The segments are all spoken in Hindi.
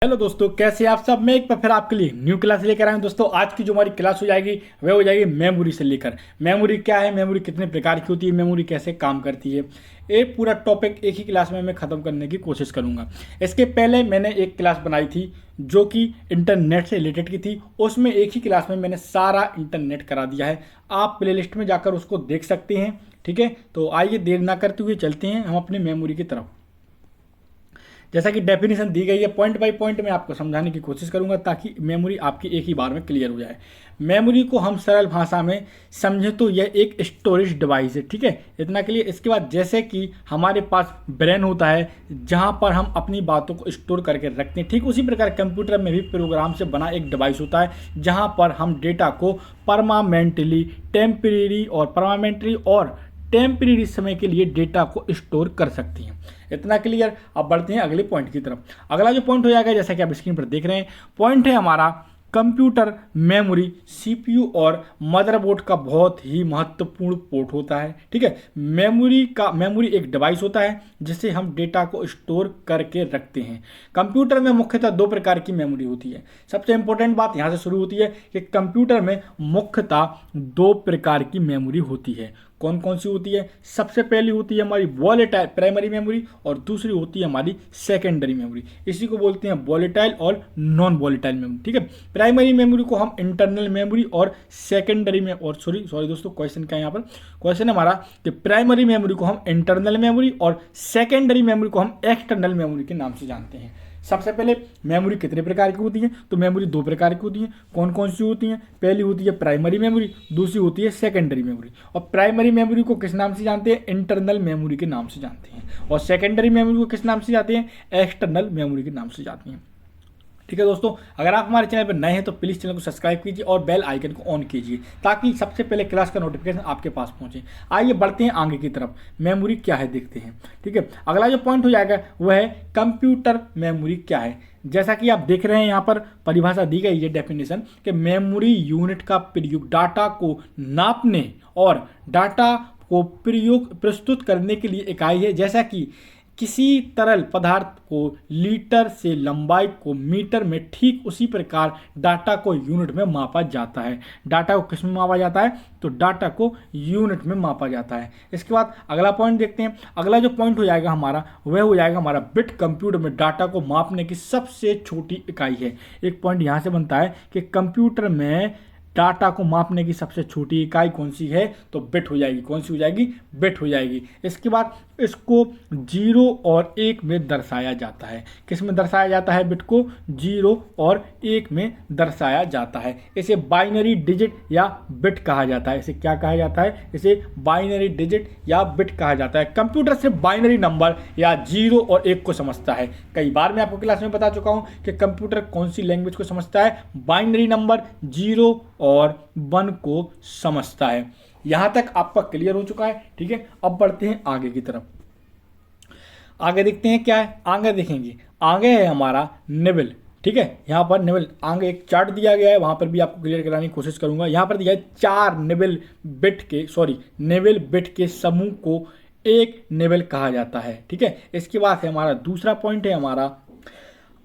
हेलो दोस्तों, कैसे आप सब। मैं एक बार फिर आपके लिए न्यू क्लास लेकर आया हूं। दोस्तों आज की जो हमारी क्लास हो जाएगी वह हो जाएगी मेमोरी से लेकर। मेमोरी क्या है, मेमोरी कितने प्रकार की होती है, मेमोरी कैसे काम करती है, ये पूरा टॉपिक एक ही क्लास में मैं ख़त्म करने की कोशिश करूंगा। इसके पहले मैंने एक क्लास बनाई थी जो कि इंटरनेट से रिलेटेड की थी। उसमें एक ही क्लास में मैंने सारा इंटरनेट करा दिया है। आप प्लेलिस्ट में जाकर उसको देख सकते हैं। ठीक है, तो आइए देर ना करते हुए चलते हैं हम अपनी मेमोरी की तरफ। जैसा कि डेफिनेशन दी गई है, पॉइंट बाय पॉइंट मैं आपको समझाने की कोशिश करूंगा ताकि मेमोरी आपकी एक ही बार में क्लियर हो जाए। मेमोरी को हम सरल भाषा में समझें तो यह एक स्टोरेज डिवाइस है। ठीक है, इतना के लिए। इसके बाद जैसे कि हमारे पास ब्रेन होता है जहां पर हम अपनी बातों को स्टोर करके रखते हैं, ठीक उसी प्रकार कंप्यूटर में भी प्रोग्राम से बना एक डिवाइस होता है जहां पर हम डेटा को परमानेंटली और टेम्परेरी समय के लिए डेटा को स्टोर कर सकती हैं। इतना क्लियर। अब बढ़ते हैं अगले पॉइंट की तरफ। अगला जो पॉइंट हो जाएगा, जैसा कि आप स्क्रीन पर देख रहे हैं, पॉइंट है हमारा कंप्यूटर मेमोरी। सीपीयू और मदरबोर्ड का बहुत ही महत्वपूर्ण पोर्ट होता है। ठीक है, मेमोरी एक डिवाइस होता है जिससे हम डेटा को स्टोर करके रखते हैं। कंप्यूटर में मुख्यतः दो प्रकार की मेमोरी होती है। सबसे इंपॉर्टेंट बात यहां से शुरू होती है कि कंप्यूटर में मुख्यतः दो प्रकार की मेमोरी होती है। कौन कौन सी होती है? सबसे पहली होती है हमारी वॉलेटाइल प्राइमरी मेमोरी और दूसरी होती है हमारी सेकेंडरी मेमोरी। इसी को बोलते हैं वॉलेटाइल और नॉन वॉलेटाइल मेमोरी। ठीक है, प्राइमरी मेमोरी को हम इंटरनल मेमोरी और सेकेंडरी में और सॉरी दोस्तों, क्वेश्चन क्या है यहाँ पर? क्वेश्चन है हमारा कि प्राइमरी मेमोरी को हम इंटरनल मेमोरी और सेकेंडरी मेमोरी को हम एक्सटर्नल मेमोरी के नाम से जानते हैं। सबसे पहले मेमोरी कितने प्रकार की होती है? तो मेमोरी दो प्रकार की होती है। कौन कौन सी होती हैं? पहली होती है प्राइमरी मेमोरी, दूसरी होती है सेकेंडरी मेमोरी। और प्राइमरी मेमोरी को किस नाम से जानते हैं? इंटरनल मेमोरी के नाम से जानते हैं। और सेकेंडरी मेमोरी को किस नाम से जानते हैं? एक्सटर्नल मेमोरी के नाम से जानते हैं। ठीक है दोस्तों, अगर आप हमारे चैनल पर नए हैं तो प्लीज़ चैनल को सब्सक्राइब कीजिए और बेल आइकन को ऑन कीजिए ताकि सबसे पहले क्लास का नोटिफिकेशन आपके पास पहुंचे। आइए बढ़ते हैं आगे की तरफ। मेमोरी क्या है देखते हैं। ठीक है, अगला जो पॉइंट हो जाएगा वह है कंप्यूटर मेमोरी क्या है। जैसा कि आप देख रहे हैं यहाँ पर परिभाषा दी गई है, डेफिनेशन, कि मेमोरी यूनिट का प्रयोग डाटा को नापने और डाटा को प्रस्तुत करने के लिए इकाई है। जैसा कि किसी तरल पदार्थ को लीटर से लंबाई को मीटर में, ठीक उसी प्रकार डाटा को यूनिट में मापा जाता है। डाटा को किस में मापा जाता है? तो डाटा को यूनिट में मापा जाता है। इसके बाद अगला पॉइंट देखते हैं। अगला जो पॉइंट हो जाएगा हमारा वह हो जाएगा हमारा बिट। कंप्यूटर में डाटा को मापने की सबसे छोटी इकाई है। एक पॉइंट यहाँ से बनता है कि कंप्यूटर में डाटा को मापने की सबसे छोटी इकाई कौन सी है? तो बिट हो जाएगी। कौन सी हो जाएगी? बिट हो जाएगी। इसके बाद इसको 0 और 1 में दर्शाया जाता है। किस में दर्शाया जाता है? बिट को 0 और 1 में दर्शाया जाता है। इसे बाइनरी डिजिट या बिट कहा जाता है। इसे क्या कहा जाता है? इसे बाइनरी डिजिट या बिट कहा जाता है। कंप्यूटर से बाइनरी नंबर या 0 और 1 को समझता है। कई बार मैं आपको क्लास में बता चुका हूं कि कंप्यूटर कौन सी लैंग्वेज को समझता है? बाइनरी नंबर 0 और 1 को समझता है। यहां तक आपका क्लियर हो चुका है। ठीक है, अब बढ़ते हैं आगे की तरफ। आगे देखते हैं क्या है। आगे देखेंगे, आगे है हमारा निबल। ठीक है, यहाँ पर निबल आगे एक चार्ट दिया गया है, वहां पर भी आपको क्लियर कराने की कोशिश करूंगा। यहाँ पर दिया है 4 निबल बिट के समूह को एक निबल कहा जाता है। ठीक है, इसके बाद है हमारा दूसरा पॉइंट है हमारा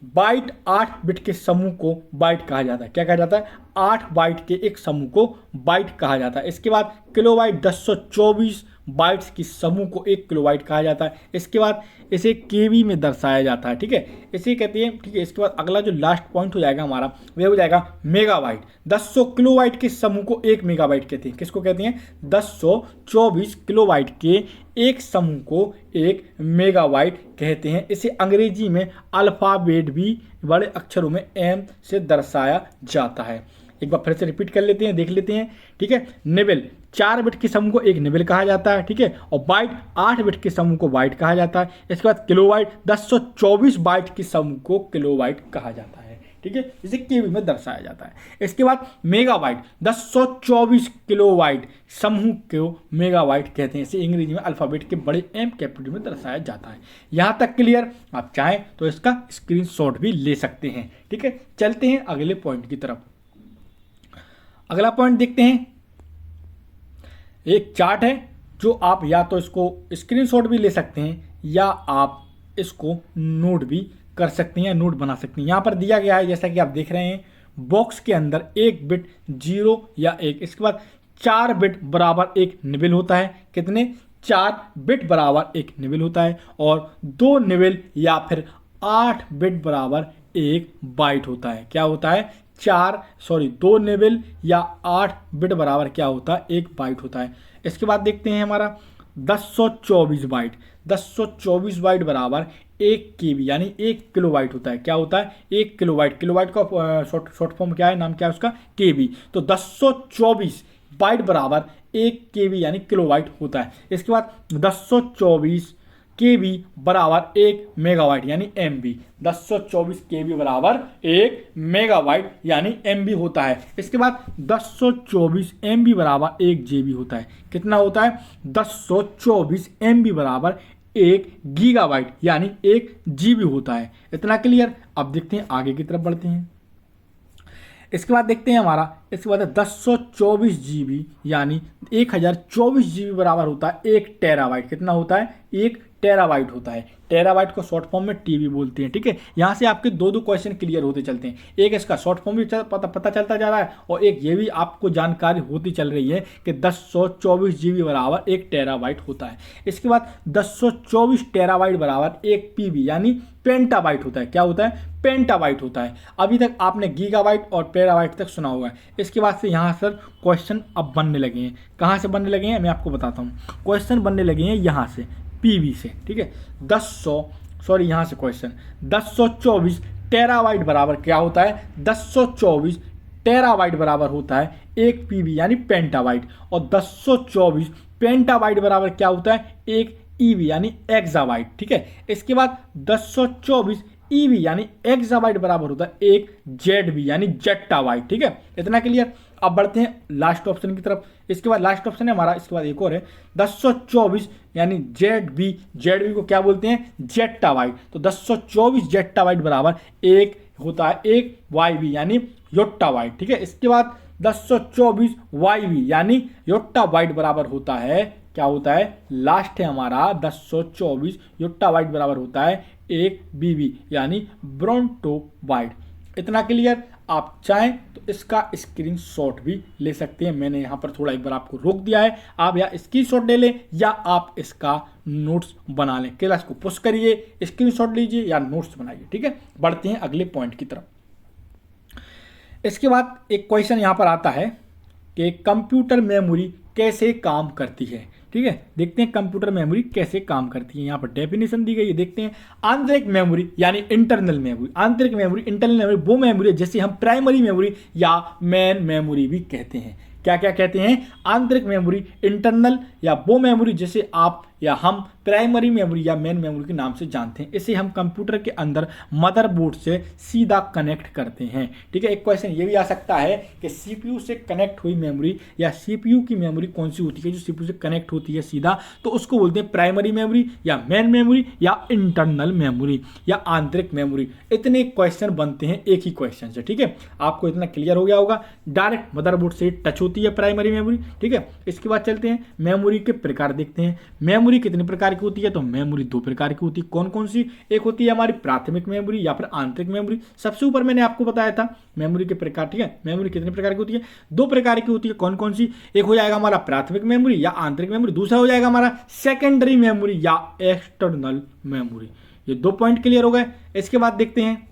बाइट। 8 बिट के समूह को बाइट कहा जाता है। क्या कहा जाता है? 8 बाइट के एक समूह को बाइट कहा जाता है। इसके बाद किलोबाइट 1024 बाइट्स की समूह को 1 किलोबाइट कहा जाता है। इसके बाद इसे केबी में दर्शाया जाता है। ठीक है, इसे कहते हैं। ठीक है, इसके बाद अगला जो लास्ट पॉइंट हो जाएगा हमारा वह हो जाएगा मेगाबाइट। 10 किलोबाइट के समूह को 1 मेगाबाइट कहते हैं। किसको कहते हैं? 1024 किलोबाइट के एक समूह को 1 मेगाबाइट कहते हैं। इसे अंग्रेजी में अल्फाबेट भी बड़े अक्षरों में एम से दर्शाया जाता है। एक बार फिर से रिपीट कर लेते हैं, देख लेते हैं। ठीक है, निबल 4 बिट के समूह को एक निबल कहा जाता है। ठीक है, और बाइट 8 बिट के समूह को बाइट कहा जाता है। इसके बाद किलोबाइट 1024 बाइट के समूह को किलोबाइट कहा जाता है। ठीक है, इसे केबी में दर्शाया जाता है। इसके बाद मेगाबाइट 1024 किलोबाइट समूह को मेगाबाइट कहते हैं। इसे अंग्रेजी में अल्फाबेट के बड़े एम कैपिटल में दर्शाया जाता है। यहां तक क्लियर? आप चाहें तो इसका स्क्रीनशॉट भी ले सकते हैं। ठीक है, चलते हैं अगले पॉइंट की तरफ। अगला पॉइंट देखते हैं। एक चार्ट है जो आप या तो इसको स्क्रीनशॉट भी ले सकते हैं या आप इसको नोट भी कर सकती हैं, नोट बना सकती हैं। यहाँ पर दिया गया है जैसा कि आप देख रहे हैं, बॉक्स के अंदर एक बिट 0 या 1, इसके बाद 4 बिट बराबर एक निबल होता है। कितने? 4 बिट बराबर एक निबल होता है, और 2 निबल या फिर 8 बिट बराबर एक बाइट होता है। क्या होता है? 2 निबल या 8 बिट बराबर क्या होता है? एक बाइट होता है। इसके बाद देखते हैं हमारा 1024 बाइट। 1024 बाइट बराबर 1 KB यानी 1 किलोबाइट होता है। क्या होता है? 1 किलोबाइट। किलोबाइट का शॉर्ट फॉर्म क्या है, नाम क्या है उसका? KB। तो 1024 बाइट बराबर 1 KB यानी किलोबाइट होता है। इसके बाद 1024 KB बराबर 1 मेगाबाइट यानी MB। 1024 KB बराबर 1 मेगाबाइट यानी MB होता है। इसके बाद 1024 MB बराबर 1 GB होता है। कितना होता है? 1024 MB बराबर 1 गीगाबाइट यानी 1 GB होता है। इतना क्लियर? अब देखते हैं, आगे की तरफ बढ़ते हैं। इसके बाद देखते हैं हमारा, इसके बाद 1024 GB यानी 1024 GB बराबर होता है 1 टेराबाइट। कितना होता है? 1 टेराबाइट होता है। टेराबाइट को शॉर्ट फॉर्म में TB बोलते हैं। ठीक है, यहाँ से आपके दो क्वेश्चन क्लियर होते चलते हैं। एक इसका शॉर्ट फॉर्म भी पता चलता जा रहा है, और एक ये भी आपको जानकारी होती चल रही है कि 1024 GB बराबर 1 टेराबाइट होता है। इसके बाद 1024 टेराबाइट बराबर 1 PB यानी पेंटाबाइट होता है। क्या होता है? पेंटाबाइट होता है। अभी तक आपने गीगाबाइट और टेराबाइट तक सुना होगा। इसके बाद से यहाँ सर क्वेश्चन अब बनने लगे हैं। कहाँ से बनने लगे हैं मैं आपको बताता हूँ। क्वेश्चन बनने लगे हैं यहाँ से, PB से। ठीक है, यहाँ से क्वेश्चन 1024 टेराबाइट बराबर क्या होता है? 1024 टेराबाइट बराबर होता है 1 PB यानी पेंटाबाइट, और 1024 पेंटाबाइट बराबर क्या होता है? 1 EB यानी एक्साबाइट। ठीक है, इसके बाद 1024 EB यानी एक्साबाइट बराबर होता है 1 ZB यानी जेट्टाबाइट। ठीक है, इतना क्लियर? अब बढ़ते हैं लास्ट ऑप्शन की तरफ। इसके बाद लास्ट ऑप्शन है हमारा, इसके बाद एक और है 1024 यानी ZB। ZB को क्या बोलते हैं? जेट्टाबाइट। तो 1024 जेट्टाबाइट बराबर 1 होता है 1 YB यानी योट्टाबाइट। ठीक है, इसके बाद 1024 YB यानी योट्टाबाइट बराबर होता है, क्या होता है? लास्ट है हमारा 1024 योट्टाबाइट बराबर होता है 1 BB यानी ब्रोंटोबाइट। इतना क्लियर? आप चाहें तो इसका स्क्रीनशॉट भी ले सकते हैं। मैंने यहाँ पर थोड़ा एक बार आपको रोक दिया है, आप या स्क्रीनशॉट ले लें या आप इसका नोट्स बना लें। क्लास को पुश करिए, स्क्रीनशॉट लीजिए या नोट्स बनाइए। ठीक है, बढ़ते हैं अगले पॉइंट की तरफ। इसके बाद एक क्वेश्चन यहाँ पर आता है कि कंप्यूटर मेमोरी कैसे काम करती है। ठीक है, देखते हैं कंप्यूटर मेमोरी कैसे काम करती है। यहाँ पर डेफिनेशन दी गई है, देखते हैं। आंतरिक मेमोरी यानी इंटरनल मेमोरी। आंतरिक मेमोरी, इंटरनल मेमोरी वो मेमोरी है जिसे हम प्राइमरी मेमोरी या मेन मेमोरी भी कहते हैं। क्या क्या कहते हैं? आंतरिक मेमोरी, इंटरनल या वो मेमोरी जिसे आप या हम प्राइमरी मेमोरी या मेन मेमोरी के नाम से जानते हैं। इसे हम कंप्यूटर के अंदर मदरबोर्ड से सीधा कनेक्ट करते हैं। ठीक है, एक क्वेश्चन ये भी आ सकता है कि CPU से कनेक्ट हुई मेमोरी या CPU की मेमोरी कौन सी होती है जो CPU से कनेक्ट होती है सीधा, तो उसको बोलते हैं प्राइमरी मेमोरी या मेन मेमोरी या इंटरनल मेमोरी या आंतरिक मेमोरी। इतने क्वेश्चन बनते हैं एक ही क्वेश्चन से। ठीक है, आपको इतना क्लियर हो गया होगा। डायरेक्ट मदरबोर्ड से टच होती है प्राइमरी मेमोरी। ठीक है, इसके बाद चलते हैं मेमोरी के प्रकार देखते हैं। मेमोरी कितने प्रकार की होती है? तो मेमोरी 2 प्रकार की होती है। कौन कौन सी? एक होती है हमारी प्राथमिक मेमोरी या फिर आंतरिक मेमोरी। सबसे ऊपर मैंने आपको बताया था मेमोरी के प्रकार। ठीक है, मेमोरी कितने प्रकार की होती है? 2 प्रकार की होती है। कौन कौन सी? एक हो जाएगा हमारा प्राथमिक मेमोरी या आंतरिक मेमोरी, दूसरा हो जाएगा हमारा सेकेंडरी मेमोरी या एक्सटर्नल मेमोरी। ये 2 पॉइंट क्लियर हो गए। इसके बाद देखते हैं,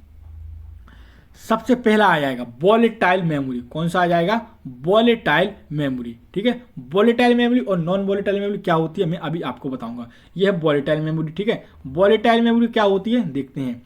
सबसे पहला आ जाएगा वॉलेटाइल मेमोरी। कौन सा आ जाएगा? Volatile memory. ठीक है, वॉलेटाइल मेमोरी और नॉन वॉलेटाइल मेमोरी क्या होती है मैं अभी आपको बताऊंगा। यह है वॉलेटाइल मेमोरी। ठीक है, वॉलेटाइल मेमोरी क्या होती है देखते हैं।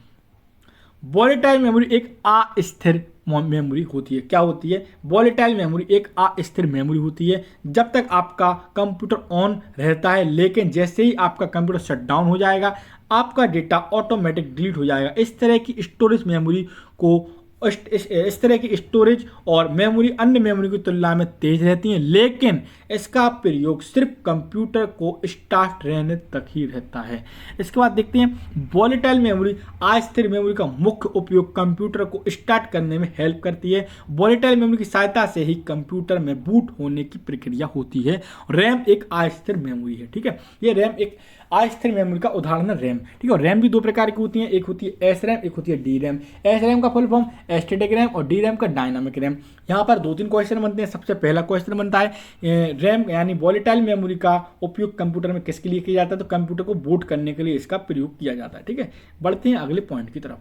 वॉलेटाइल मेमोरी एक अस्थिर मेमोरी होती है। क्या होती है? वॉलेटाइल मेमोरी एक अस्थिर मेमोरी होती है। जब तक आपका कंप्यूटर ऑन रहता है, लेकिन जैसे ही आपका कंप्यूटर शट डाउन हो जाएगा, आपका डेटा ऑटोमेटिक डिलीट हो जाएगा। इस तरह की स्टोरेज मेमोरी को इस तरह की स्टोरेज और मेमोरी अन्य मेमोरी की तुलना में तेज रहती हैं, लेकिन इसका प्रयोग सिर्फ कंप्यूटर को स्टार्ट रहने तक ही रहता है। इसके बाद देखते हैं वॉलेटाइल मेमोरी अस्थिर मेमोरी का मुख्य उपयोग कंप्यूटर को स्टार्ट करने में हेल्प करती है। वॉलेटाइल मेमोरी की सहायता से ही कंप्यूटर में बूट होने की प्रक्रिया होती है। रैम एक अस्थिर मेमोरी है। ठीक है, ये रैम एक अस्थिर मेमोरी का उदाहरण है रैम। ठीक है, रैम भी दो प्रकार की होती हैं, एक होती है एस रैम, एक होती है डी रैम। एस रैम का फुल फॉर्म स्टैटिक रैम और डी रैम का डायनामिक रैम। यहाँ पर 2-3 क्वेश्चन बनते हैं। सबसे पहला क्वेश्चन बनता है रैम यानी वॉलेटाइल मेमोरी का उपयोग कंप्यूटर में किसके लिए किया जाता है? तो कंप्यूटर को बूट करने के लिए इसका प्रयोग किया जाता है। ठीक है, बढ़ते हैं अगले पॉइंट की तरफ।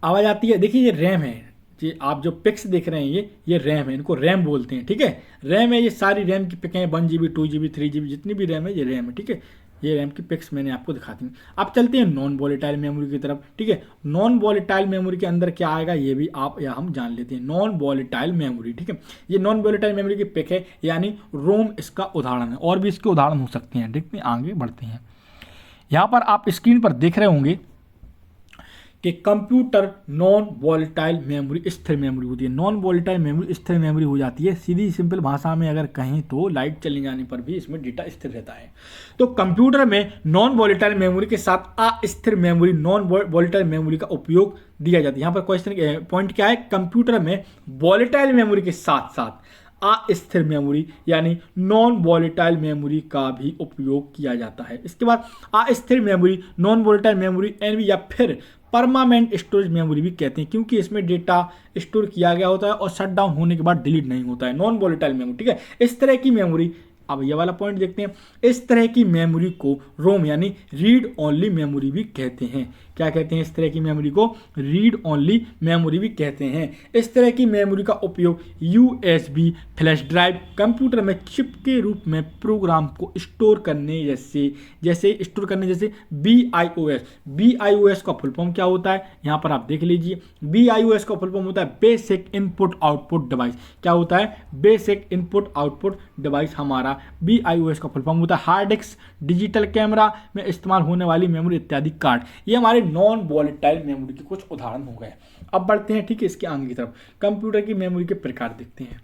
आवाज आती है, देखिए ये रैम है, ये आप जो पिक्स देख रहे हैं ये रैम है, इनको रैम बोलते हैं। ठीक है, रैम है, ये सारी रैम की पिक हैं, 1 GB 2 GB 3 GB जितनी भी रैम है ये रैम है। ठीक है, ये रैम की पिक्स मैंने आपको दिखा दी। अब चलते हैं नॉन वॉलेटाइल मेमोरी की तरफ। ठीक है, नॉन वॉलेटाइल मेमोरी के अंदर क्या आएगा ये भी आप या हम जान लेते हैं। नॉन वॉलेटाइल मेमोरी, ठीक है, ये नॉन वॉलेटाइल मेमोरी की पिक है, यानी रोम इसका उदाहरण है, और भी इसके उदाहरण हो सकते हैं। देखते हैं, आगे बढ़ते हैं। यहाँ पर आप स्क्रीन पर देख रहे होंगे कि कंप्यूटर नॉन वॉलेटाइल मेमोरी स्थिर मेमोरी होती है। नॉन वॉलेटाइल मेमोरी स्थिर मेमोरी हो जाती है। सीधी सिंपल भाषा में अगर कहें तो लाइट चले जाने पर भी इसमें डेटा स्थिर रहता है। तो कंप्यूटर में नॉन वॉलेटाइल मेमोरी के साथ अस्थिर मेमोरी नॉन वॉलेटाइल मेमोरी का उपयोग दिया जाता है। यहाँ पर क्वेश्चन पॉइंट क्या है? कंप्यूटर में वॉलेटाइल मेमोरी के साथ साथ अस्थिर मेमोरी यानी नॉन वॉलेटाइल मेमोरी का भी उपयोग किया जाता है। इसके बाद अस्थिर memory, non volatile memory, NV या फिर परमानेंट स्टोरेज मेमोरी भी कहते हैं, क्योंकि इसमें डेटा स्टोर किया गया होता है और शट डाउन होने के बाद डिलीट नहीं होता है। नॉन वॉलेटाइल मेमोरी, ठीक है, इस तरह की मेमोरी। अब ये वाला पॉइंट देखते हैं। इस तरह की मेमोरी को रोम यानी रीड ओनली मेमोरी भी कहते हैं। क्या कहते हैं? इस तरह की मेमोरी को रीड ओनली मेमोरी भी कहते हैं। इस तरह की मेमोरी का उपयोग यूएसबी फ्लैश ड्राइव, कंप्यूटर में चिप के रूप में प्रोग्राम को स्टोर करने जैसे BIOS का फुल फॉर्म क्या होता है? यहाँ पर आप देख लीजिए, BIOS का फुल फॉर्म होता है बेसिक इनपुट आउटपुट डिवाइस। क्या होता है? बेसिक इनपुट आउटपुट डिवाइस हमारा BIOS का फुल फॉर्म होता है। हार्ड डिस्क, डिजिटल कैमरा में इस्तेमाल होने वाली मेमोरी इत्यादि कार्ड, ये हमारे नॉन वॉलेटाइल मेमोरी के कुछ उदाहरण हो गए। अब बढ़ते हैं, ठीक है, इसके आगे की तरफ। कंप्यूटर की मेमोरी के प्रकार देखते हैं।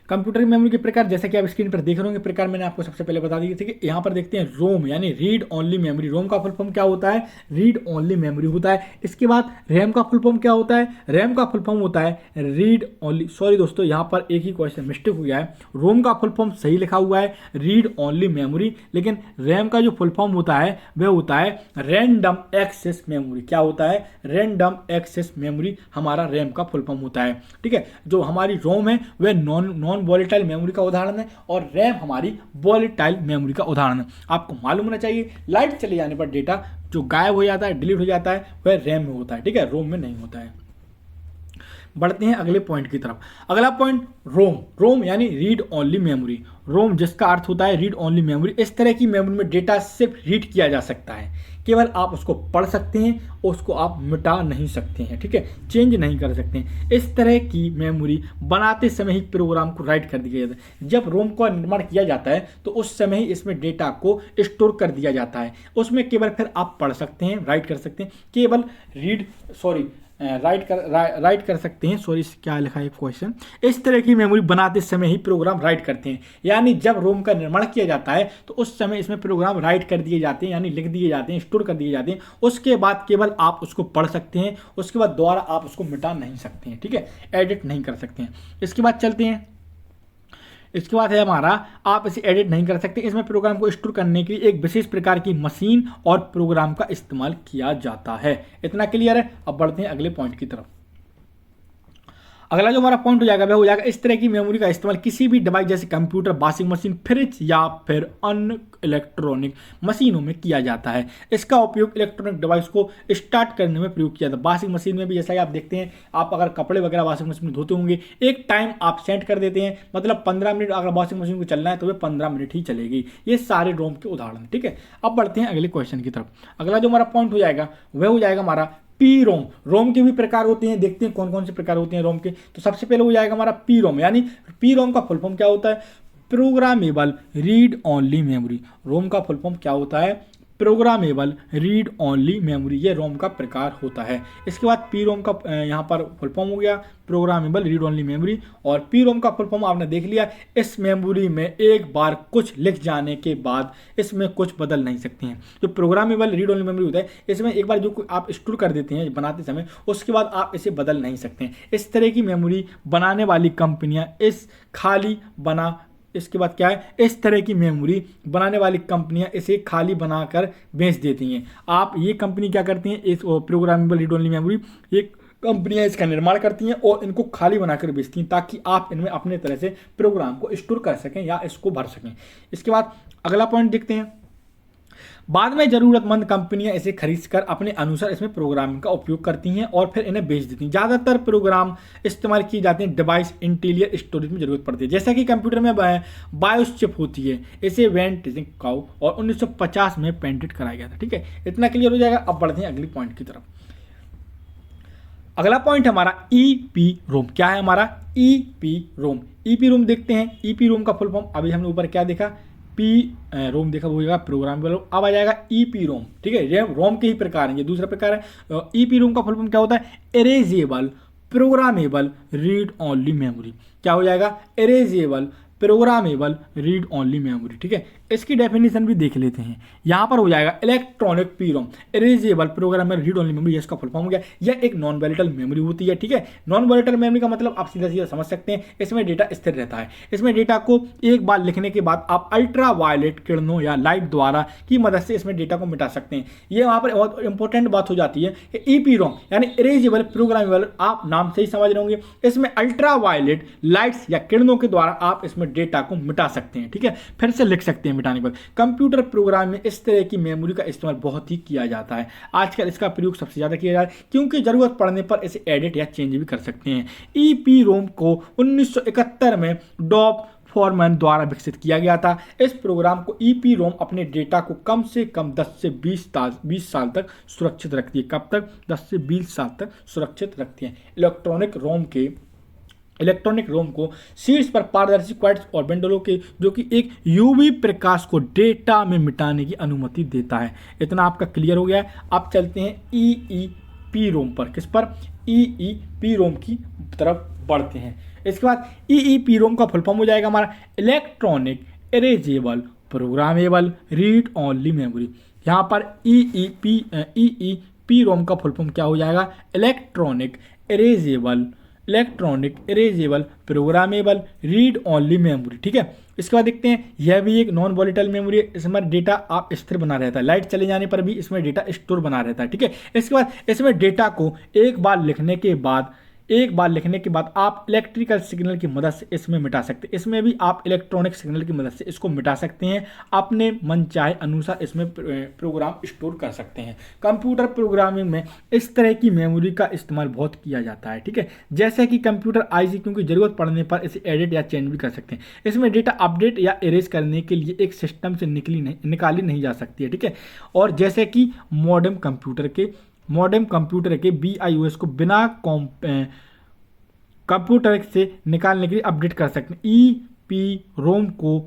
कंप्यूटर की मेमोरी के प्रकार, जैसे कि आप स्क्रीन पर देख रहे होंगे, प्रकार मैंने आपको सबसे पहले बता दिए थे कि यहाँ पर देखते हैं रोम यानी रीड ओनली मेमोरी। रोम का फुल फॉर्म क्या होता है? रीड ओनली मेमोरी होता है। इसके बाद रैम का फुल फॉर्म क्या होता है? रैम का फुल फॉर्म होता है रीड ओनली, सॉरी दोस्तों, यहाँ पर एक ही क्वेश्चन मिस्टेक हो गया है। रोम का फुल फॉर्म सही लिखा हुआ है रीड ओनली मेमोरी, लेकिन रैम का जो फुल फॉर्म होता है वह होता है रैंडम एक्सेस मेमोरी। क्या होता है? रैंडम एक्सेस मेमोरी हमारा रैम का फुल फॉर्म होता है। ठीक है, जो हमारी रोम है वह नॉन वॉलेटाइल मेमोरी का उदाहरण है और रैम हमारी वॉलेटाइल मेमोरी का उदाहरण है। आपको मालूम होना चाहिए, लाइट चले जाने पर डेटा जो गायब हो जाता है, डिलीट हो जाता है, वह रैम में होता है। ठीक है, रोम में नहीं होता है। बढ़ते हैं अगले पॉइंट की तरफ। अगला पॉइंट रोम यानी रीड ओनली मेमोरी। रोम जिसका अर्थ होता है रीड ओनली मेमोरी। इस तरह की मेमोरी में डेटा सिर्फ रीड किया जा सकता है, केवल आप उसको पढ़ सकते हैं, उसको आप मिटा नहीं सकते हैं। ठीक है, चेंज नहीं कर सकते हैं। इस तरह की मेमोरी बनाते समय ही प्रोग्राम को राइट कर दिया जाता है। जब रोम का निर्माण किया जाता है तो उस समय ही इसमें डेटा को स्टोर कर दिया जाता है। उसमें केवल फिर आप पढ़ सकते हैं, राइट कर सकते हैं, केवल राइट कर सकते हैं। सॉरी, क्या लिखा है क्वेश्चन? इस तरह की मेमोरी बनाते समय ही प्रोग्राम राइट करते हैं, यानी जब रोम का निर्माण किया जाता है तो उस समय इसमें प्रोग्राम राइट कर दिए जाते हैं, यानी लिख दिए जाते हैं, स्टोर कर दिए जाते हैं। उसके बाद केवल आप उसको पढ़ सकते हैं, उसके बाद दोबारा आप उसको मिटा नहीं सकते हैं। ठीक है, एडिट नहीं कर सकते हैं। इसके बाद चलते हैं, इसके बाद है हमारा, आप इसे एडिट नहीं कर सकते। इसमें प्रोग्राम को स्टोर करने के लिए एक विशेष प्रकार की मशीन और प्रोग्राम का इस्तेमाल किया जाता है। इतना क्लियर है? अब बढ़ते हैं अगले पॉइंट की तरफ। अगला जो हमारा पॉइंट हो जाएगा वह हो जाएगा इस तरह की मेमोरी का इस्तेमाल किसी भी डिवाइस जैसे कंप्यूटर, वॉशिंग मशीन, फ्रिज या फिर अन्य इलेक्ट्रॉनिक मशीनों में किया जाता है। इसका उपयोग इलेक्ट्रॉनिक डिवाइस को स्टार्ट करने में प्रयोग किया जाता है। वॉशिंग मशीन में भी जैसा कि आप देखते हैं, आप अगर कपड़े वगैरह वॉशिंग मशीन में धोते होंगे, एक टाइम आप सेट कर देते हैं, मतलब 15 मिनट अगर वॉशिंग मशीन को चलना है तो वह 15 मिनट ही चलेगी। ये सारे रोम के उदाहरण। ठीक है, अब बढ़ते हैं अगले क्वेश्चन की तरफ। अगला जो हमारा पॉइंट हो जाएगा वह हो जाएगा हमारा पी रोम। रोम के भी प्रकार होते हैं, देखते हैं कौन कौन से प्रकार होते हैं रोम के। तो सबसे पहले हो जाएगा हमारा पी रोम, यानी पी रोम का फुल फॉर्म क्या होता है? Programmable read only memory. ROM का फुल फॉर्म क्या होता है? Programmable read only memory. ये रोम का प्रकार होता है। इसके बाद पी रोम का यहाँ पर फुल फॉर्म हो गया प्रोग्रामेबल रीड ओनली मेमोरी। और पी रोम का फुल फॉर्म आपने देख लिया, इस मेमोरी में एक बार कुछ लिख जाने के बाद इसमें कुछ बदल नहीं सकते हैं। जो प्रोग्रामेबल रीड ओनली मेमोरी होता है, इसमें एक बार जो आप स्टोर कर देते हैं बनाते समय, उसके बाद आप इसे बदल नहीं सकते हैं। इस तरह की मेमोरी बनाने वाली कंपनियां इसके बाद क्या है, इस तरह की मेमोरी बनाने वाली कंपनियां इसे खाली बनाकर बेच देती हैं। आप ये कंपनी क्या करती हैं, इस प्रोग्रामेबल रीड ओनली मेमोरी ये कंपनियां इसका निर्माण करती हैं और इनको खाली बनाकर बेचती हैं ताकि आप इनमें अपने तरह से प्रोग्राम को स्टोर कर सकें या इसको भर सकें। इसके बाद अगला पॉइंट देखते हैं, बाद में जरूरतमंद कंपनियां इसे खरीद कर अपने अनुसार इसमें प्रोग्रामिंग का उपयोग करती हैं और फिर इन्हें बेच देती हैं। ज़्यादातर प्रोग्राम इस्तेमाल किए जाते हैं डिवाइस इंटीरियर स्टोरेज में जरूरत पड़ती है, जैसा कि कंप्यूटर में बायोस चिप होती है। इसे वैन टिजिंग काउ और 1950 में पेटेंट कराया गया था। ठीक है, इतना क्लियर हो जाएगा। अब बढ़ते हैं अगली पॉइंट की तरफ। अगला पॉइंट हमारा ईपी रोम। क्या है हमारा ईपी रोम? ईपी रोम देखते हैं। ईपी रोम का फुल फॉर्म अभी हमने ऊपर क्या देखा, पी रोम देखा, वो होगा प्रोग्रामेबल रोम। अब आ जाएगा ईपी रोम। ठीक है, ये रोम के ही प्रकार हैं, ये दूसरा प्रकार है। ईपी रोम का फुल फॉर्म क्या होता है, erasable programmable read only memory. क्या हो जाएगा, erasable programmable read only memory. ठीक है, इसकी डेफिनेशन भी देख लेते हैं। यहाँ पर हो जाएगा electronic P ROM, erasable programmable read only memory, इसका फुल फॉर्म हो गया। यह एक नॉन वॉलेटाइल मेमोरी होती है। ठीक है, नॉन वॉलेटाइल मेमोरी का मतलब आप सीधा सीधा समझ सकते हैं, इसमें डेटा स्थिर रहता है। इसमें डेटा को एक बार लिखने के बाद आप अल्ट्रा वायलेट किरणों या लाइट द्वारा की मदद से इसमें डेटा को मिटा सकते हैं। ये वहाँ पर बहुत इंपॉर्टेंट बात हो जाती है कि ईपी रोम यानी इरेजेबल प्रोग्रामेबल, आप नाम से ही समझ रहे होंगे, इसमें अल्ट्रा वायलेट लाइट्स या किरणों के द्वारा आप इसमें डेटा को मिटा सकते हैं। ठीक है, फिर से लिख सकते हैं मिटाने के बाद। कंप्यूटर प्रोग्राम में इस तरह की मेमोरी का इस्तेमाल बहुत ही किया जाता है। आजकल इसका प्रयोग सबसे ज़्यादा किया जाता है क्योंकि ज़रूरत पड़ने पर इसे एडिट या चेंज भी कर सकते हैं। ईपी रोम को 1971 में डॉब फॉरमैन द्वारा विकसित किया गया था। इस प्रोग्राम को ईपी रोम अपने डेटा को कम से कम 10 से 20 साल तक सुरक्षित रखती है। कब तक? 10 से 20 साल तक सुरक्षित रखती है। इलेक्ट्रॉनिक रोम को शीर्ष पर पारदर्शी क्वार्ट्ज और बेंडलों के जो कि एक यूवी प्रकाश को डेटा में मिटाने की अनुमति देता है। इतना आपका क्लियर हो गया है। अब चलते हैं ईईपी रोम पर। किस पर? ईईपी रोम की तरफ बढ़ते हैं। इसके बाद ईईपी रोम का फुल फॉर्म हो जाएगा हमारा electronic erasable programmable read only memory. यहाँ पर ईईपी रोम का फुल फॉर्म क्या हो जाएगा, electronic erasable programmable read only memory. ठीक है, इसके बाद देखते हैं, यह भी एक नॉन वॉलेटाइल मेमोरी है। इसमें डेटा आप स्थिर बना रहता है, लाइट चले जाने पर भी इसमें डेटा स्टोर बना रहता है। ठीक है, इसके बाद इसमें डेटा को एक बार लिखने के बाद आप इलेक्ट्रिकल सिग्नल की मदद से इसमें मिटा सकते हैं। इसमें भी आप इलेक्ट्रॉनिक सिग्नल की मदद से इसको मिटा सकते हैं, अपने मनचाहे अनुसार इसमें प्रोग्राम स्टोर कर सकते हैं। कंप्यूटर प्रोग्रामिंग में इस तरह की मेमोरी का इस्तेमाल बहुत किया जाता है। ठीक है, जैसे कि कंप्यूटर आईसी, क्योंकि जरूरत पड़ने पर इसे एडिट या चेंज भी कर सकते हैं। इसमें डेटा अपडेट या इरेज करने के लिए एक सिस्टम से निकाली नहीं जा सकती है। ठीक है, और जैसे कि मॉडेम कंप्यूटर के BIOS को बिना कंप्यूटर से निकालने के लिए अपडेट कर सकते हैं। ईपी रोम को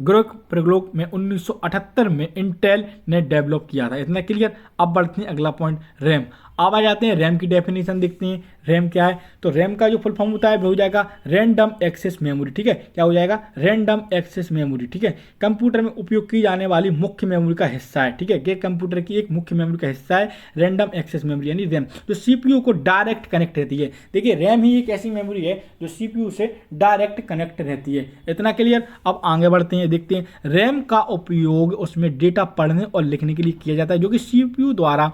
ग्रोक में 1978 में इंटेल ने डेवलप किया था। इतना क्लियर। अब बढ़ते हैं अगला पॉइंट, रैम। अब आ जाते हैं रैम की डेफिनेशन देखते हैं। रैम क्या है? तो रैम का जो फुल फॉर्म होता है वो हो जाएगा रैंडम एक्सेस मेमोरी। ठीक है, क्या हो जाएगा? Random access memory. ठीक है, कंप्यूटर में उपयोग की जाने वाली मुख्य मेमोरी का हिस्सा है। ठीक है, ये कंप्यूटर की एक मुख्य मेमोरी का हिस्सा है रैंडम एक्सेस मेमोरी यानी रैम, जो CPU को डायरेक्ट कनेक्ट रहती है। देखिए, रैम ही एक ऐसी मेमोरी है जो CPU से डायरेक्ट कनेक्ट रहती है। इतना क्लियर। अब आगे बढ़ते हैं, देखते हैं रैम का उपयोग उसमें डेटा पढ़ने और लिखने के लिए किया जाता है जो कि CPU द्वारा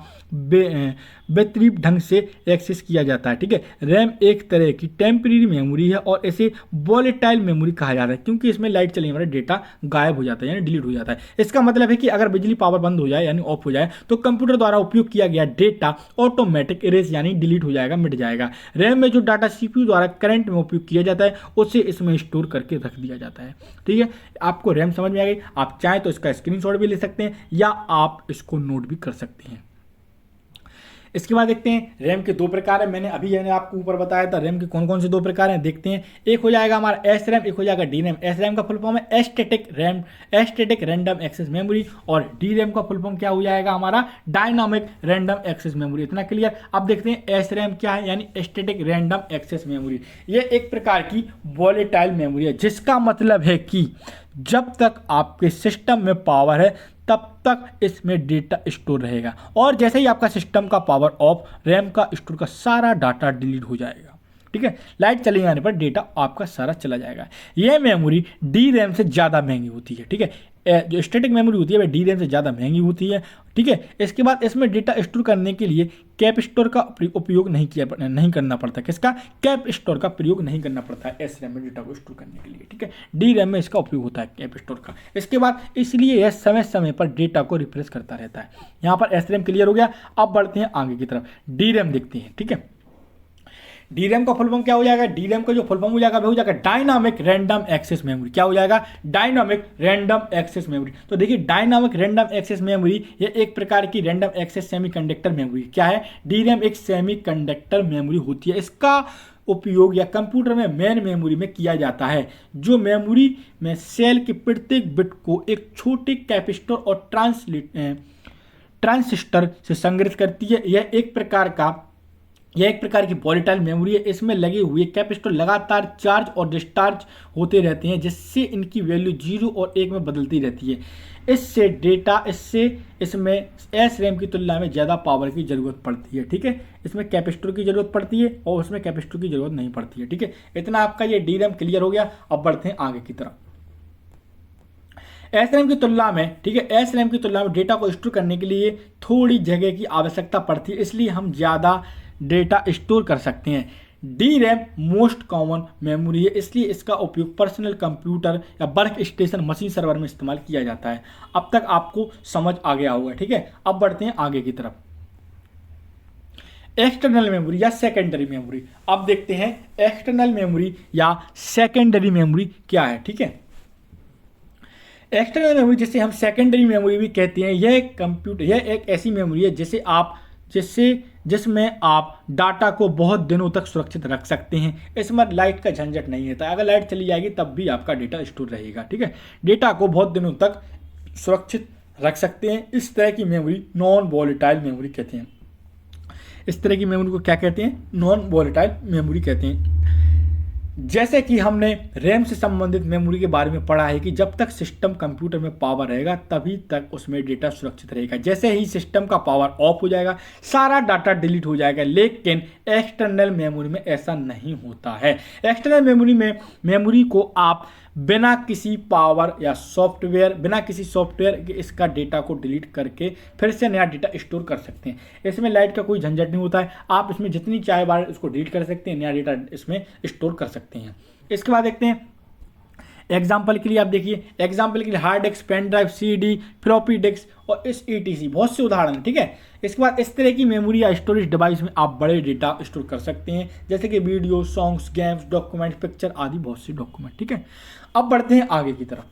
बेतरतीब ढंग से एक्सेस किया जाता है। ठीक है, रैम एक तरह की टेम्परेरी मेमोरी है और इसे वॉलेटाइल मेमोरी कहा जाता है क्योंकि इसमें लाइट चलने वाला डेटा गायब हो जाता है यानी डिलीट हो जाता है। इसका मतलब है कि अगर बिजली पावर बंद हो जाए यानी ऑफ हो जाए तो कंप्यूटर द्वारा उपयोग किया गया डेटा ऑटोमेटिक इरेज यानी डिलीट हो जाएगा, मिट जाएगा। रैम में जो डाटा CPU द्वारा करंट में उपयोग किया जाता है उसे इसमें स्टोर करके रख दिया जाता है। ठीक है, आपको रैम समझ में आ गई। आप चाहें तो इसका स्क्रीनशॉट भी ले सकते हैं या आप इसको नोट भी कर सकते हैं। इसके बाद देखते हैं रैम के दो प्रकार है। मैंने अभी आपको ऊपर बताया था रैम के कौन कौन से दो प्रकार हैं, देखते हैं। एक हो जाएगा हमारा SRAM, एक हो जाएगा DRAM। SRAM का फुल फॉर्म है स्टैटिक रैंडम एक्सेस मेमोरी और DRAM का फुल फॉर्म क्या हो जाएगा हमारा डायनामिक रैंडम एक्सेस मेमोरी। इतना क्लियर। अब देखते हैं SRAM क्या है यानी स्टैटिक रैंडम एक्सेस मेमोरी। ये एक प्रकार की वॉलेटाइल मेमोरी है जिसका मतलब है कि जब तक आपके सिस्टम में पावर है तब तक इसमें डेटा स्टोर रहेगा और जैसे ही आपका सिस्टम का पावर ऑफ, रैम का स्टोर का सारा डाटा डिलीट हो जाएगा। ठीक है। लाइट चले जाने पर डेटा आपका सारा चला जाएगा। यह मेमोरी डी रैम से ज़्यादा महंगी होती है, ठीक है। जो स्टैटिक मेमोरी होती है वह डी रैम से ज़्यादा महंगी होती है, ठीक है। इसके बाद इसमें डेटा स्टोर करने के लिए कैप स्टोर का उपयोग नहीं करना पड़ता। किसका? कैप स्टोर का प्रयोग नहीं करना पड़ता है एस रैम में डेटा को स्टोर करने के लिए, ठीक है। डी रैम में इसका उपयोग होता है कैप स्टोर का। इसके बाद इसलिए यह समय समय पर डेटा को रिफ्रेश करता रहता है। यहाँ पर एस रैम क्लियर हो गया। अब बढ़ते हैं आगे की तरफ, डी रैम देखते हैं, ठीक है। डी रैम का फुल फॉर्म क्या हो जाएगा? डी रैम का जो फुल फॉर्म हो जाएगा वह हो जाएगा डायनामिक रैंडम एक्सेस मेमोरी। क्या हो जाएगा? Dynamic random access memory. तो देखिए डायनामिक रैंडम एक्सेस मेमोरी ये एक प्रकार की रैंडम एक्सेस सेमीकंडक्टर मेमोरी। क्या है? डी रैम एक सेमीकंडक्टर मेमोरी होती है। इसका उपयोग या कंप्यूटर में मेन मेमोरी में किया जाता है, जो मेमोरी में सेल के प्रत्येक बिट को एक छोटे कैपेसिटर और ट्रांजिस्टर से संग्रहित करती है। यह एक प्रकार की वोलेटाइल मेमोरी है। इसमें लगे हुए कैपेसिटर लगातार चार्ज और डिस्चार्ज होते रहते हैं, जिससे इनकी वैल्यू 0 और 1 में बदलती रहती है। इसमें एस रैम की तुलना में ज़्यादा पावर की ज़रूरत पड़ती है, ठीक है। इसमें कैपेसिटर की ज़रूरत पड़ती है और उसमें कैपेसिटर की ज़रूरत नहीं पड़ती है, ठीक है। इतना आपका ये डी रैम क्लियर हो गया। अब बढ़ते हैं आगे की तरफ। एस रैम की तुलना में, ठीक है, एस रैम की तुलना में डेटा को स्टोर करने के लिए थोड़ी जगह की आवश्यकता पड़ती है, इसलिए हम ज़्यादा डेटा स्टोर कर सकते हैं। D RAM most common memory है, इसलिए इसका उपयोग पर्सनल कंप्यूटर या वर्क स्टेशन मशीन सर्वर में इस्तेमाल किया जाता है। अब तक आपको समझ आ गया होगा, ठीक है। अब बढ़ते हैं आगे की तरफ, एक्सटर्नल मेमोरी या सेकेंडरी मेमोरी। अब देखते हैं एक्सटर्नल मेमोरी या सेकेंडरी मेमोरी क्या है, ठीक है। एक्सटर्नल मेमोरी जिसे हम सेकेंडरी मेमोरी भी कहते हैं, यह एक ऐसी मेमोरी है जिसमें आप डाटा को बहुत दिनों तक सुरक्षित रख सकते हैं। इसमें लाइट का झंझट नहीं होता। अगर लाइट चली जाएगी तब भी आपका डेटा स्टोर रहेगा, ठीक है। डेटा को बहुत दिनों तक सुरक्षित रख सकते हैं। इस तरह की मेमोरी नॉन वॉलेटाइल मेमोरी कहते हैं। इस तरह की मेमोरी को क्या कहते हैं? नॉन वॉलेटाइल मेमोरी कहते हैं। जैसे कि हमने रैम से संबंधित मेमोरी के बारे में पढ़ा है कि जब तक सिस्टम कंप्यूटर में पावर रहेगा तभी तक उसमें डेटा सुरक्षित रहेगा। जैसे ही सिस्टम का पावर ऑफ हो जाएगा सारा डाटा डिलीट हो जाएगा। लेकिन एक्सटर्नल मेमोरी में ऐसा नहीं होता है। एक्सटर्नल मेमोरी को आप बिना किसी सॉफ्टवेयर के इसका डेटा को डिलीट करके फिर से नया डेटा स्टोर कर सकते हैं। इसमें लाइट का कोई झंझट नहीं होता है। आप इसमें जितनी चाहे बार इसको डिलीट कर सकते हैं, नया डेटा इसमें स्टोर कर सकते हैं। इसके बाद देखते हैं एग्जाम्पल के लिए, आप देखिए एग्जाम्पल के लिए hard disk, pen drive, CD, floppy disk और इस ETC बहुत से उदाहरण हैं, ठीक है। इसके बाद इस तरह की मेमोरी या स्टोरेज डिवाइस में आप बड़े डेटा स्टोर कर सकते हैं, जैसे कि video, songs, games, document, picture आदि बहुत से डॉक्यूमेंट, ठीक है। अब बढ़ते हैं आगे की तरफ।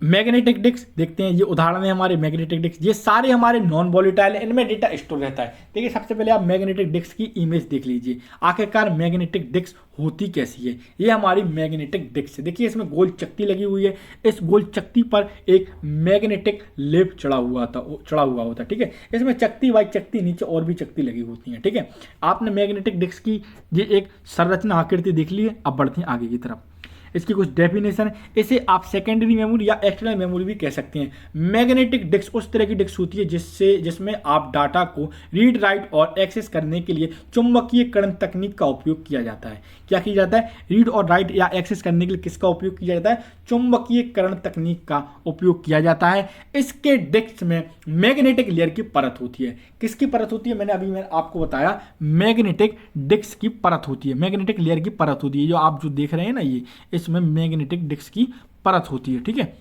मैग्नेटिक डिस्क देखते हैं। ये उदाहरण है हमारे मैग्नेटिक डिस्क। ये सारे हमारे नॉन वॉलेटाइल है, इनमें डेटा स्टोर रहता है। देखिए सबसे पहले आप मैग्नेटिक डिस्क की इमेज देख लीजिए। आखिरकार मैग्नेटिक डिस्क होती कैसी है? ये हमारी मैग्नेटिक डिस्क है। देखिए इसमें गोल चक्ति लगी हुई है। इस गोल चक्ति पर एक मैग्नेटिक लेप चढ़ा हुआ होता है, ठीक है। इसमें चक्ति बाई चक्ति, नीचे और भी चक्ति लगी होती है, ठीक है। आपने मैग्नेटिक डिस्क की ये एक संरचना आकृति देख ली है। अब बढ़ते हैं आगे की तरफ। इसकी कुछ डेफिनेशन, इसे आप सेकेंडरी मेमोरी या एक्सटर्नल मेमोरी भी कह सकते हैं। मैग्नेटिक डिस्क उस तरह की डिस्क होती है जिसमें आप डाटा को रीड, राइट और एक्सेस करने के लिए चुंबकीयकरण तकनीक का उपयोग किया जाता है। क्या किया जाता है? रीड और राइट या एक्सेस करने के लिए किसका उपयोग किया जाता है? चुंबकीयकरण तकनीक का उपयोग किया जाता है। इसके डिस्क में मैग्नेटिक लेयर की परत होती है। किसकी परत होती है? मैंने आपको बताया, मैग्नेटिक डिस्क की परत होती है, मैग्नेटिक लेयर की परत होती है। जो आप जो देख रहे हैं ना, ये इसमें मैग्नेटिक डिस्क की परत होती है, ठीक है।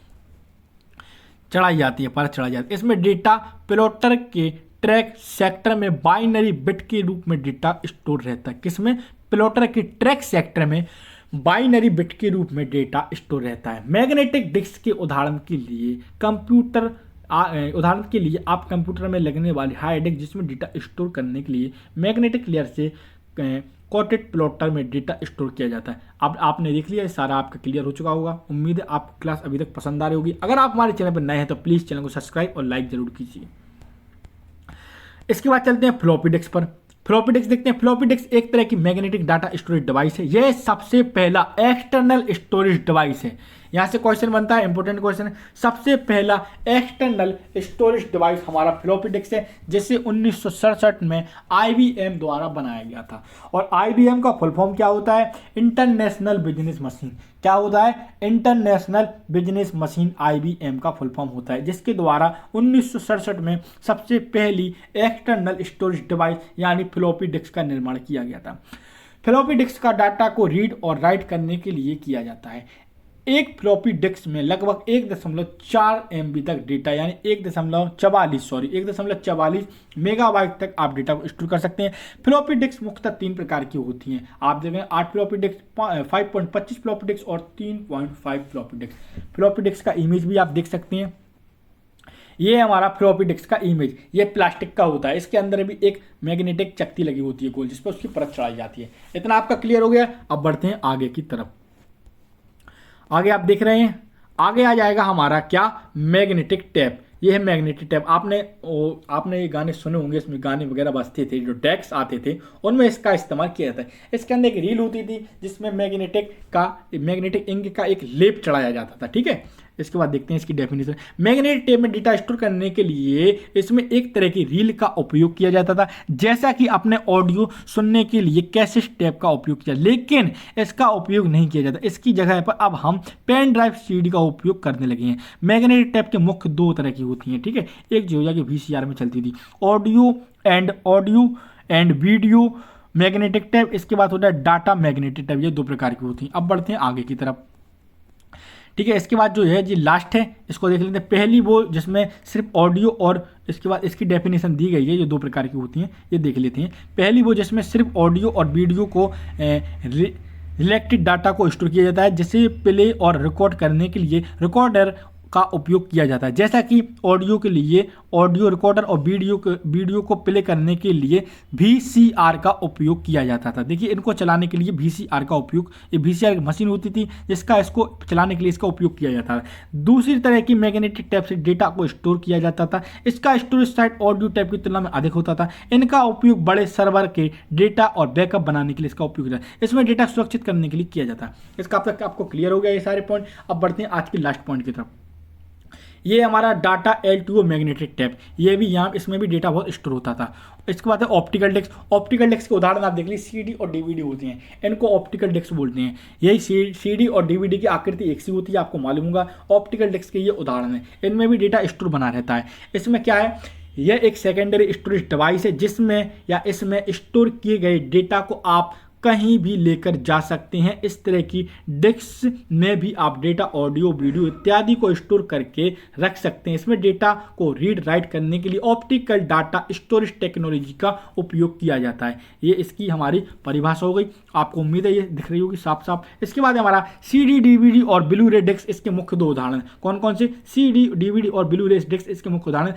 चढ़ाई जाती है, परत चढ़ाई जाती है। इसमें डेटा प्लॉटर के ट्रैक सेक्टर में बाइनरी बिट के रूप में डेटा स्टोर रहता है। किसमें? प्लॉटर के ट्रैक सेक्टर में बाइनरी बिट के रूप में डेटा स्टोर रहता है। मैग्नेटिक डिस्क के उदाहरण के लिए आप कंप्यूटर में लगने वाली हार्ड डिस्क, जिसमें डेटा स्टोर करने के लिए मैग्नेटिक लेयर से कोटेड प्लॉटर में डेटा स्टोर किया जाता है। अब आपने देख लिया, सारा आपका क्लियर हो चुका होगा। उम्मीद है आपको क्लास अभी तक पसंद आ रही होगी। अगर आप हमारे चैनल पर नए हैं तो प्लीज़ चैनल को सब्सक्राइब और लाइक जरूर कीजिए। इसके बाद चलते हैं फ्लॉपी डिस्क पर। फ्लॉपी डिस्क देखते हैं। फ्लॉपी डिस्क एक तरह की मैग्नेटिक डाटा स्टोरेज डिवाइस है। यह सबसे पहला एक्सटर्नल स्टोरेज डिवाइस है। यहां से क्वेश्चन बनता है, इंपॉर्टेंट क्वेश्चन है, सबसे पहला एक्सटर्नल स्टोरेज डिवाइस हमारा फ्लॉपी डिस्क है, जिसे 1967 में IBM द्वारा बनाया गया था। और IBM का फुल फॉर्म क्या होता है? International business machine. क्या होता है? इंटरनेशनल बिजनेस मशीन IBM का फुल फॉर्म होता है, जिसके द्वारा 1967 में सबसे पहली एक्सटर्नल स्टोरेज डिवाइस यानी फ्लॉपी डिस्क का निर्माण किया गया था। फ्लॉपी डिस्क का डाटा को रीड और राइट करने के लिए किया जाता है। एक फ्लॉपी डिस्क में लगभग 1.4 MB तक डेटा यानी 1.44 मेगाबाइट तक आप डेटा को स्टोर कर सकते हैं। फ्लॉपी डिस्क मुख्यतः 3 प्रकार की होती हैं। आप देखें 8 फ्लॉपी डिस्क, 5.25 फ्लॉपी डिस्क और 3.5 फ्लॉपी डिस्क। फ्लॉपी डिस्क का इमेज भी आप देख सकते हैं। ये हमारा फ्लॉपी डिस्क का इमेज, ये प्लास्टिक का होता है। इसके अंदर भी एक मैग्नेटिक चकती लगी होती है गोल, जिस पर उसकी परत चढ़ाई जाती है। इतना आपका क्लियर हो गया। अब बढ़ते हैं आगे की तरफ। आगे आप देख रहे हैं, आगे आ जाएगा हमारा क्या? Magnetic tape. ये है मैग्नेटिक टेप। आपने ये गाने सुने होंगे, इसमें गाने वगैरह बजते थे, जो डेक्स आते थे उनमें इसका इस्तेमाल किया जाता है। इसके अंदर एक रील होती थी जिसमें मैग्नेटिक इंक का एक लेप चढ़ाया जाता था। ठीक है, इसके बाद देखते हैं इसकी डेफिनेशन। मैग्नेटिक टेप में डेटा स्टोर करने के लिए इसमें एक तरह की रील का उपयोग किया जाता था, जैसा कि अपने ऑडियो सुनने के लिए कैसेट टेप का उपयोग किया, लेकिन इसका उपयोग नहीं किया जाता। इसकी जगह पर अब हम पेन ड्राइव CD का उपयोग करने लगे हैं। मैग्नेटिक टेप के मुख्य 2 तरह की होती हैं। ठीक है, एक जो कि VCR में चलती थी, audio and video magnetic tape. इसके बाद होता है डाटा मैग्नेटिक टेप। ये 2 प्रकार की होती हैं। अब बढ़ते हैं आगे की तरफ। ठीक है, इसके बाद जो है जी लास्ट है, इसको देख लेते हैं। पहली वो जिसमें सिर्फ ऑडियो और इसके बाद इसकी डेफिनेशन दी गई है, ये 2 प्रकार की होती हैं, ये देख लेते हैं। पहली वो जिसमें सिर्फ ऑडियो और वीडियो को रिलेटेड डाटा को स्टोर किया जाता है, जिसे प्ले और रिकॉर्ड करने के लिए रिकॉर्डर का उपयोग किया जाता है। जैसा कि ऑडियो के लिए ऑडियो रिकॉर्डर और वीडियो को प्ले करने के लिए VCR का उपयोग किया जाता था। देखिए, इनको चलाने के लिए VCR का उपयोग, ये VCR मशीन होती थी जिसका इसको चलाने के लिए इसका उपयोग किया जाता था। दूसरी तरह की मैग्नेटिक टेप से डेटा को स्टोर किया जाता था। इसका स्टोरेज साइज ऑडियो टेप की तुलना में अधिक होता था। इनका उपयोग बड़े सर्वर के डेटा और बैकअप बनाने के लिए इसका उपयोग किया जाता है। इसमें डेटा सुरक्षित करने के लिए किया जाता है। इसका अब तक आपको क्लियर हो गया ये सारे पॉइंट। अब बढ़ते हैं आज की लास्ट पॉइंट की तरफ। ये हमारा डाटा L2O मैग्नेटिक टेप, ये भी यहाँ इसमें भी डेटा बहुत स्टोर होता था। इसके बाद है ऑप्टिकल डिस्क। ऑप्टिकल डिस्क के उदाहरण आप देख लीजिए, CD और DVD होती हैं, इनको ऑप्टिकल डिस्क बोलते हैं। यही CD और DVD की आकृति एक सी होती है, आपको मालूम होगा। ऑप्टिकल डिस्क के ये उदाहरण है, इनमें भी डेटा स्टोर बना रहता है। इसमें क्या है? यह एक सेकेंडरी स्टोरेज डिवाइस है जिसमें या इसमें स्टोर किए गए डेटा को आप कहीं भी लेकर जा सकते हैं। इस तरह की डिस्क में भी आप डेटा, ऑडियो, वीडियो इत्यादि को स्टोर करके रख सकते हैं। इसमें डेटा को रीड राइट करने के लिए ऑप्टिकल डाटा स्टोरेज टेक्नोलॉजी का उपयोग किया जाता है। ये इसकी हमारी परिभाषा हो गई। आपको उम्मीद है ये दिख रही होगी साफ साफ। इसके बाद हमारा CD, DVD और ब्लू रे डिस्क, इसके मुख्य 2 उदाहरण। कौन कौन से? CD, DVD और ब्लू रे डिस्क इसके मुख्य उदाहरण।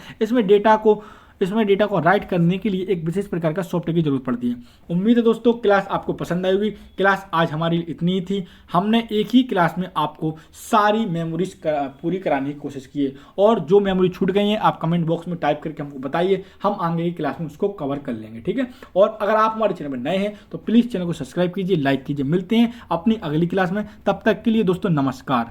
इसमें डेटा को राइट करने के लिए एक विशेष प्रकार का सॉफ्टवेयर की जरूरत पड़ती है। उम्मीद है दोस्तों क्लास आपको पसंद आई होगी। क्लास आज हमारी इतनी ही थी। हमने एक ही क्लास में आपको सारी मेमोरीज पूरी कराने की कोशिश की है, और जो मेमोरी छूट गई है आप कमेंट बॉक्स में टाइप करके हमको बताइए, हम आगे की क्लास में उसको कवर कर लेंगे। ठीक है, और अगर आप हमारे चैनल में नए हैं तो प्लीज़ चैनल को सब्सक्राइब कीजिए, लाइक कीजिए। मिलते हैं अपनी अगली क्लास में, तब तक के लिए दोस्तों नमस्कार।